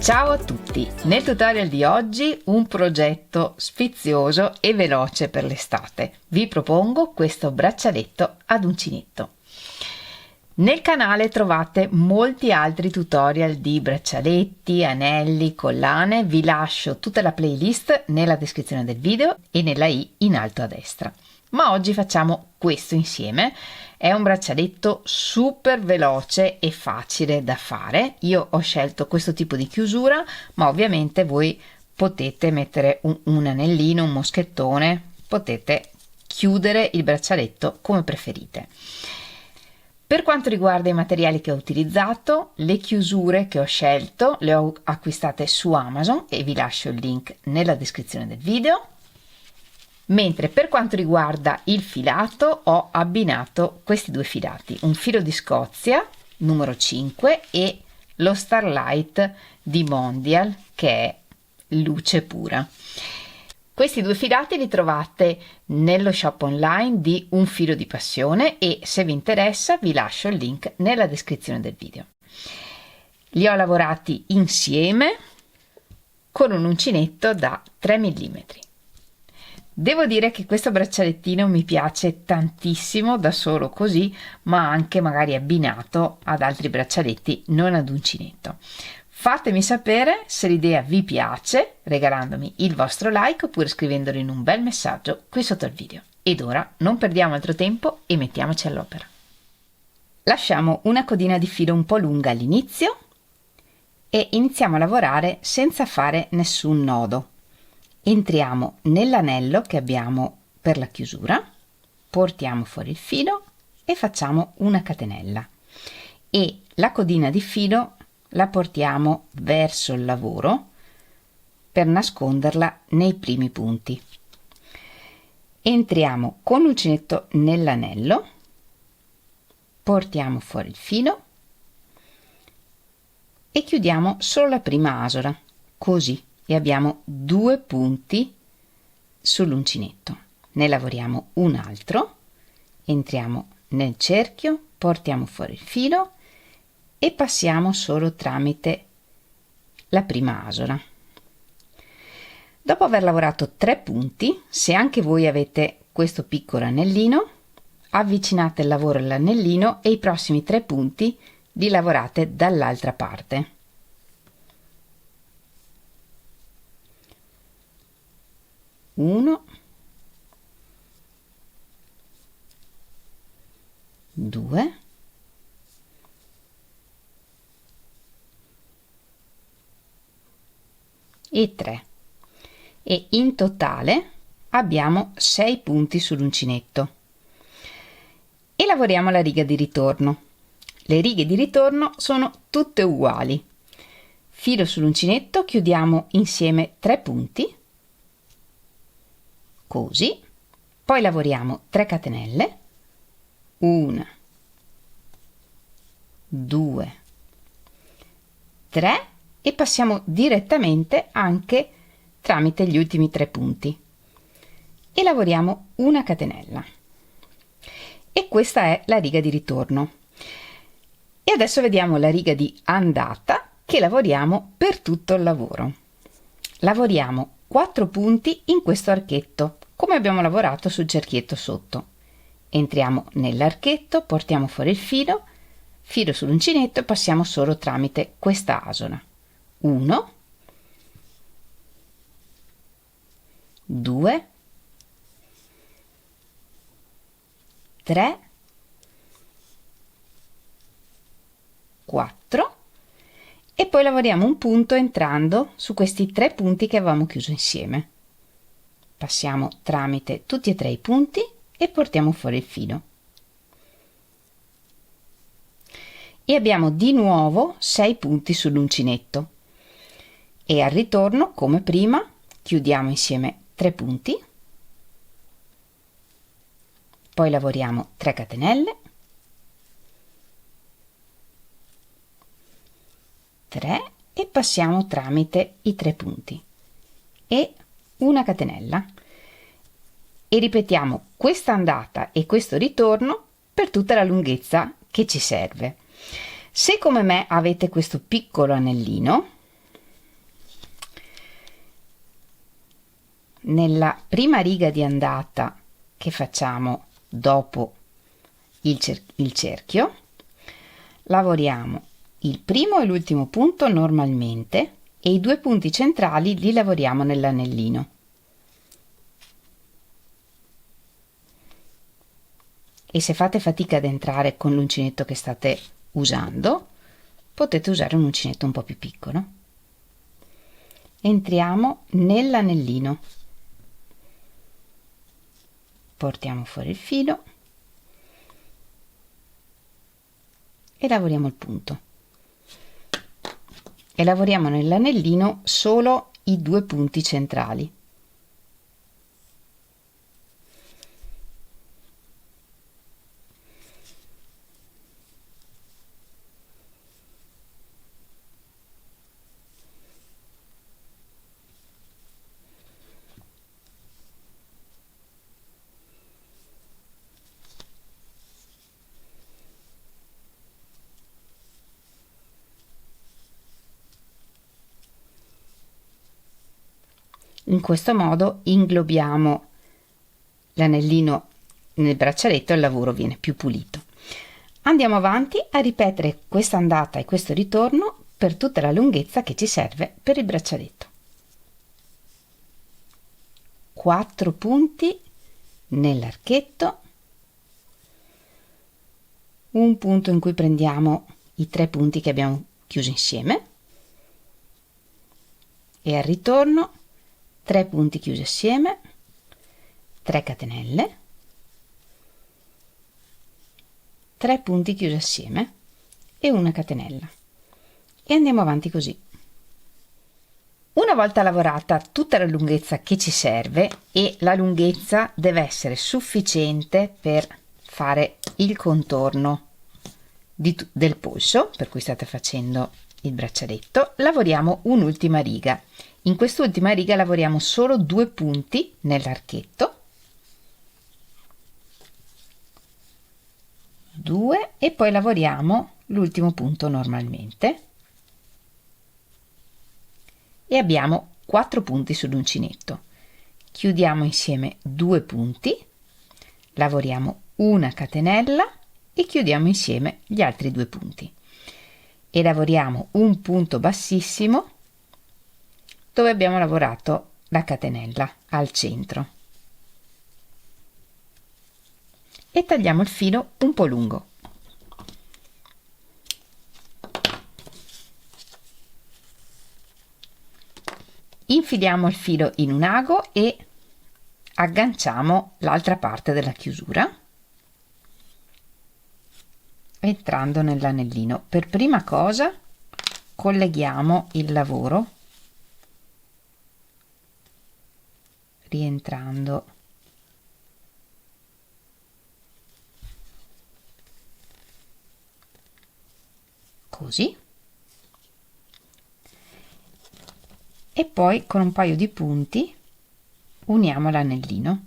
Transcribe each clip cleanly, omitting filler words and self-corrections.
Ciao a tutti! Nel tutorial di oggi un progetto sfizioso e veloce per l'estate. Vi propongo questo braccialetto ad uncinetto. Nel canale trovate molti altri tutorial di braccialetti, anelli, collane. Vi lascio tutta la playlist nella descrizione del video e nella i in alto a destra. Ma oggi facciamo questo insieme. È un braccialetto super veloce e facile da fare. Io ho scelto questo tipo di chiusura, ma ovviamente voi potete mettere un anellino, un moschettone, potete chiudere il braccialetto come preferite. Per quanto riguarda i materiali che ho utilizzato, le chiusure che ho scelto le ho acquistate su Amazon e vi lascio il link nella descrizione del video. Mentre per quanto riguarda il filato ho abbinato questi due filati, un filo di Scozia numero 5 e lo Starlight di Mondial che è luce pura. Questi due filati li trovate nello shop online di Un Filo di Passione e se vi interessa vi lascio il link nella descrizione del video. Li ho lavorati insieme con un uncinetto da 3 mm. Devo dire che questo braccialettino mi piace tantissimo da solo così, ma anche magari abbinato ad altri braccialetti, non ad uncinetto. Fatemi sapere se l'idea vi piace regalandomi il vostro like oppure scrivendolo in un bel messaggio qui sotto il video. Ed ora non perdiamo altro tempo e mettiamoci all'opera. Lasciamo una codina di filo un po' lunga all'inizio e iniziamo a lavorare senza fare nessun nodo. Entriamo nell'anello che abbiamo per la chiusura, portiamo fuori il filo e facciamo una catenella e la codina di filo la portiamo verso il lavoro per nasconderla nei primi punti. Entriamo con l'uncinetto nell'anello, portiamo fuori il filo e chiudiamo solo la prima asola, così. E abbiamo due punti sull'uncinetto. Ne lavoriamo un altro, entriamo nel cerchio, portiamo fuori il filo e passiamo solo tramite la prima asola. Dopo aver lavorato 3 punti, se anche voi avete questo piccolo anellino, avvicinate il lavoro all'anellino e i prossimi 3 punti li lavorate dall'altra parte. 1, 2, 3 e in totale abbiamo 6 punti sull'uncinetto e lavoriamo la riga di ritorno. Le righe di ritorno sono tutte uguali. Filo sull'uncinetto, chiudiamo insieme 3 punti così, poi lavoriamo 3 catenelle, 1, 2, 3 e passiamo direttamente anche tramite gli ultimi 3 punti e lavoriamo una catenella e questa è la riga di ritorno. E adesso vediamo la riga di andata che lavoriamo per tutto il lavoro. Lavoriamo 4 punti in questo archetto come abbiamo lavorato sul cerchietto sotto. Entriamo nell'archetto, portiamo fuori il filo, filo sull'uncinetto e passiamo solo tramite questa asola. 1, 2, 3, 4 e poi lavoriamo un punto entrando su questi 3 punti che avevamo chiuso insieme. Passiamo tramite tutti e 3 i punti e portiamo fuori il filo. E abbiamo di nuovo 6 punti sull'uncinetto. E al ritorno, come prima, chiudiamo insieme 3 punti, poi lavoriamo 3 catenelle, 3 e passiamo tramite i 3 punti e una catenella e ripetiamo questa andata e questo ritorno per tutta la lunghezza che ci serve. Se come me avete questo piccolo anellino, nella prima riga di andata che facciamo dopo il cerchio, lavoriamo il primo e l'ultimo punto normalmente e i 2 punti centrali li lavoriamo nell'anellino. E se fate fatica ad entrare con l'uncinetto che state usando, potete usare un uncinetto un po' più piccolo. Entriamo nell'anellino, portiamo fuori il filo e lavoriamo il punto. E lavoriamo nell'anellino solo i 2 punti centrali. In questo modo inglobiamo l'anellino nel braccialetto e il lavoro viene più pulito. Andiamo avanti a ripetere questa andata e questo ritorno per tutta la lunghezza che ci serve per il braccialetto. 4 punti nell'archetto, un punto in cui prendiamo i 3 punti che abbiamo chiuso insieme e al ritorno 3 punti chiusi assieme, 3 catenelle, 3 punti chiusi assieme e una catenella e andiamo avanti così. Una volta lavorata tutta la lunghezza che ci serve, e la lunghezza deve essere sufficiente per fare il contorno del polso per cui state facendo il braccialetto, lavoriamo un'ultima riga. In quest'ultima riga lavoriamo solo 2 punti nell'archetto, 2, e poi lavoriamo l'ultimo punto normalmente e abbiamo 4 punti sull'uncinetto. Chiudiamo insieme 2 punti, lavoriamo una catenella e chiudiamo insieme gli altri 2 punti e lavoriamo un punto bassissimo dove abbiamo lavorato la catenella al centro e tagliamo il filo un po' lungo. Infiliamo il filo in un ago e agganciamo l'altra parte della chiusura entrando nell'anellino. Per prima cosa colleghiamo il lavoro rientrando così e poi con un paio di punti uniamo l'anellino.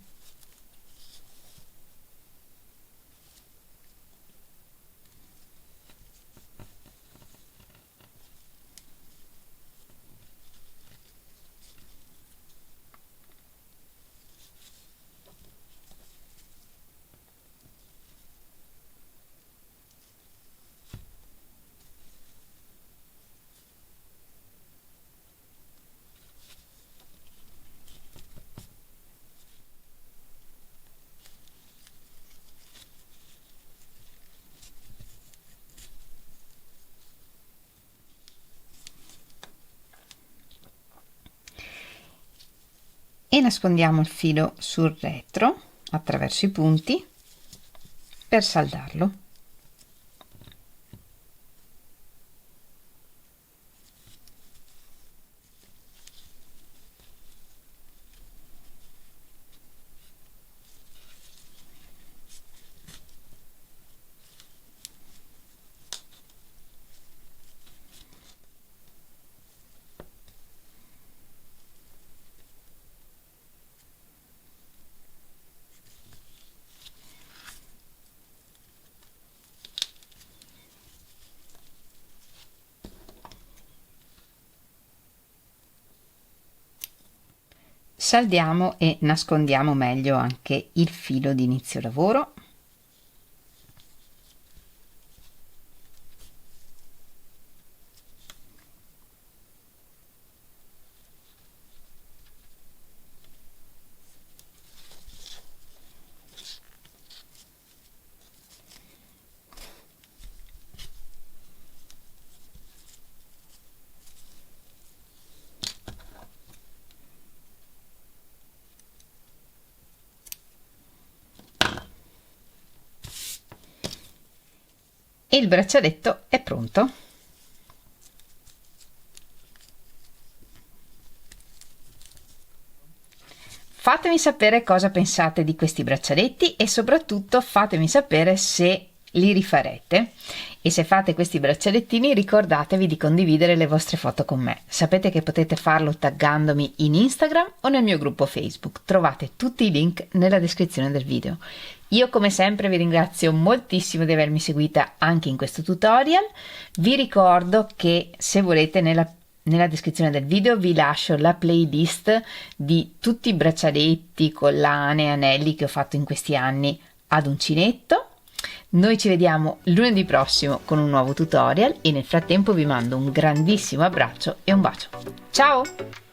E nascondiamo il filo sul retro attraverso i punti per saldarlo. saldiamo e nascondiamo meglio anche il filo di inizio lavoro. E il braccialetto è pronto. Fatemi sapere cosa pensate di questi braccialetti e soprattutto fatemi sapere se li rifarete. E se fate questi braccialettini ricordatevi di condividere le vostre foto con me. Sapete che potete farlo taggandomi in Instagram o nel mio gruppo Facebook. Trovate tutti i link nella descrizione del video. Io come sempre vi ringrazio moltissimo di avermi seguita anche in questo tutorial. Vi ricordo che se volete nella descrizione del video vi lascio la playlist di tutti i braccialetti, collane e anelli che ho fatto in questi anni ad uncinetto. Noi ci vediamo lunedì prossimo con un nuovo tutorial e nel frattempo vi mando un grandissimo abbraccio e un bacio. Ciao!